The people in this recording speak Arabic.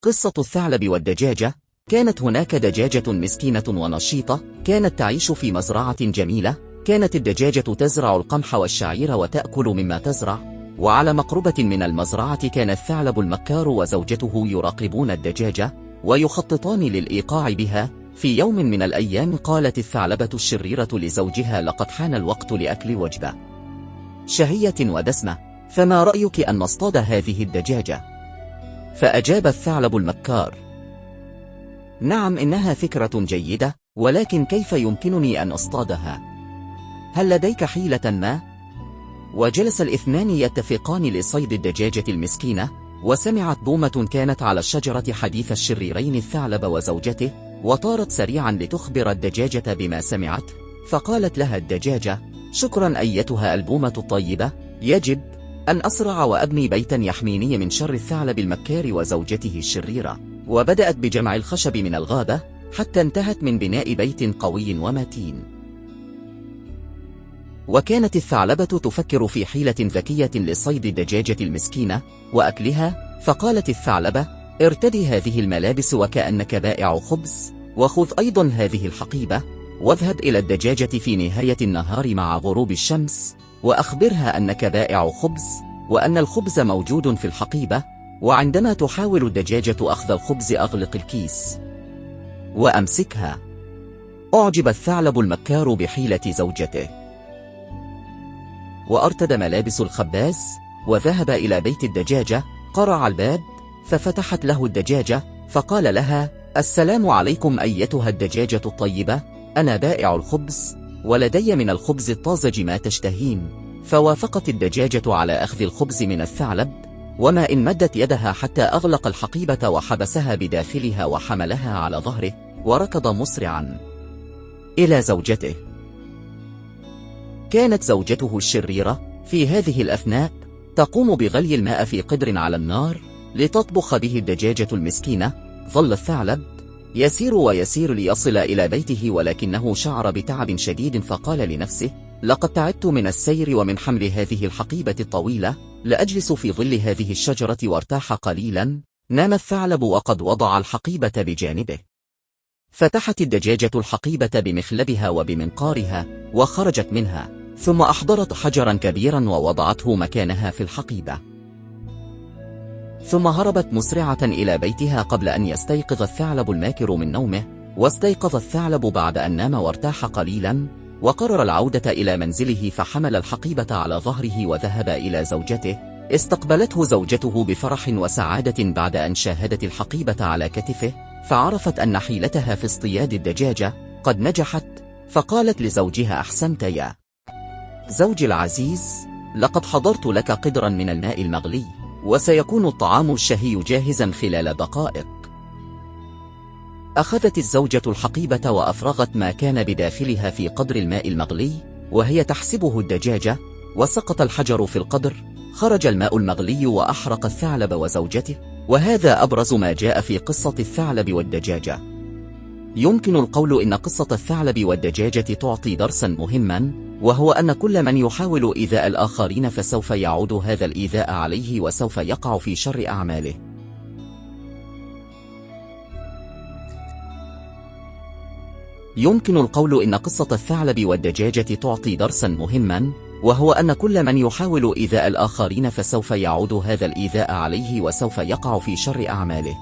قصة الثعلب والدجاجة. كانت هناك دجاجة مسكينة ونشيطة، كانت تعيش في مزرعة جميلة. كانت الدجاجة تزرع القمح والشعير وتأكل مما تزرع، وعلى مقربة من المزرعة كان الثعلب المكار وزوجته يراقبون الدجاجة ويخططان للإيقاع بها. في يوم من الأيام قالت الثعلبة الشريرة لزوجها: لقد حان الوقت لأكل وجبة شهية ودسمة، فما رأيك أن نصطاد هذه الدجاجة؟ فأجاب الثعلب المكار: نعم، إنها فكرة جيدة، ولكن كيف يمكنني أن أصطادها؟ هل لديك حيلة ما؟ وجلس الاثنان يتفقان لصيد الدجاجة المسكينة، وسمعت بومة كانت على الشجرة حديث الشريرين الثعلب وزوجته، وطارت سريعا لتخبر الدجاجة بما سمعت. فقالت لها الدجاجة: شكرا أيتها البومة الطيبة، يجب أن أسرع وأبني بيتا يحميني من شر الثعلب المكار وزوجته الشريرة. وبدأت بجمع الخشب من الغابة حتى انتهت من بناء بيت قوي ومتين. وكانت الثعلبة تفكر في حيلة ذكية لصيد الدجاجة المسكينة وأكلها. فقالت الثعلبة: ارتدي هذه الملابس وكأنك بائع خبز، وخذ أيضا هذه الحقيبة، واذهب إلى الدجاجة في نهاية النهار مع غروب الشمس، وأخبرها أنك بائع خبز، وأن الخبز موجود في الحقيبة، وعندما تحاول الدجاجة أخذ الخبز أغلق الكيس وأمسكها. أعجب الثعلب المكار بحيلة زوجته، وارتدى ملابس الخباز وذهب إلى بيت الدجاجة. قرع الباب ففتحت له الدجاجة، فقال لها: السلام عليكم أيتها الدجاجة الطيبة، أنا بائع الخبز، ولدي من الخبز الطازج ما تشتهين. فوافقت الدجاجة على أخذ الخبز من الثعلب، وما إن مدت يدها حتى أغلق الحقيبة وحبسها بداخلها وحملها على ظهره، وركض مسرعا إلى زوجته. كانت زوجته الشريرة في هذه الأثناء تقوم بغلي الماء في قدر على النار لتطبخ به الدجاجة المسكينة. ظل الثعلب يسير ويسير ليصل إلى بيته، ولكنه شعر بتعب شديد، فقال لنفسه: لقد تعبت من السير ومن حمل هذه الحقيبة الطويلة، لأجلس في ظل هذه الشجرة وارتاح قليلا. نام الثعلب وقد وضع الحقيبة بجانبه. فتحت الدجاجة الحقيبة بمخلبها وبمنقارها وخرجت منها، ثم أحضرت حجرا كبيرا ووضعته مكانها في الحقيبة، ثم هربت مسرعة إلى بيتها قبل أن يستيقظ الثعلب الماكر من نومه. واستيقظ الثعلب بعد أن نام وارتاح قليلا، وقرر العودة إلى منزله، فحمل الحقيبة على ظهره وذهب إلى زوجته. استقبلته زوجته بفرح وسعادة بعد أن شاهدت الحقيبة على كتفه، فعرفت أن حيلتها في اصطياد الدجاجة قد نجحت. فقالت لزوجها: أحسنت يا زوجي العزيز، لقد حضرت لك قدرا من الماء المغلي، وسيكون الطعام الشهي جاهزا خلال دقائق. أخذت الزوجة الحقيبة وأفرغت ما كان بداخلها في قدر الماء المغلي وهي تحسبه الدجاجة، وسقط الحجر في القدر. خرج الماء المغلي وأحرق الثعلب وزوجته. وهذا أبرز ما جاء في قصة الثعلب والدجاجة. يمكن القول إن قصة الثعلب والدجاجة تعطي درسا مهما، وهو أن كل من يحاول إيذاء الآخرين فسوف يعود هذا الإيذاء عليه، وسوف يقع في شر أعماله. يمكن القول إن قصة الثعلب والدجاجة تعطي درسا مهما، وهو أن كل من يحاول إيذاء الآخرين فسوف يعود هذا الإيذاء عليه، وسوف يقع في شر أعماله.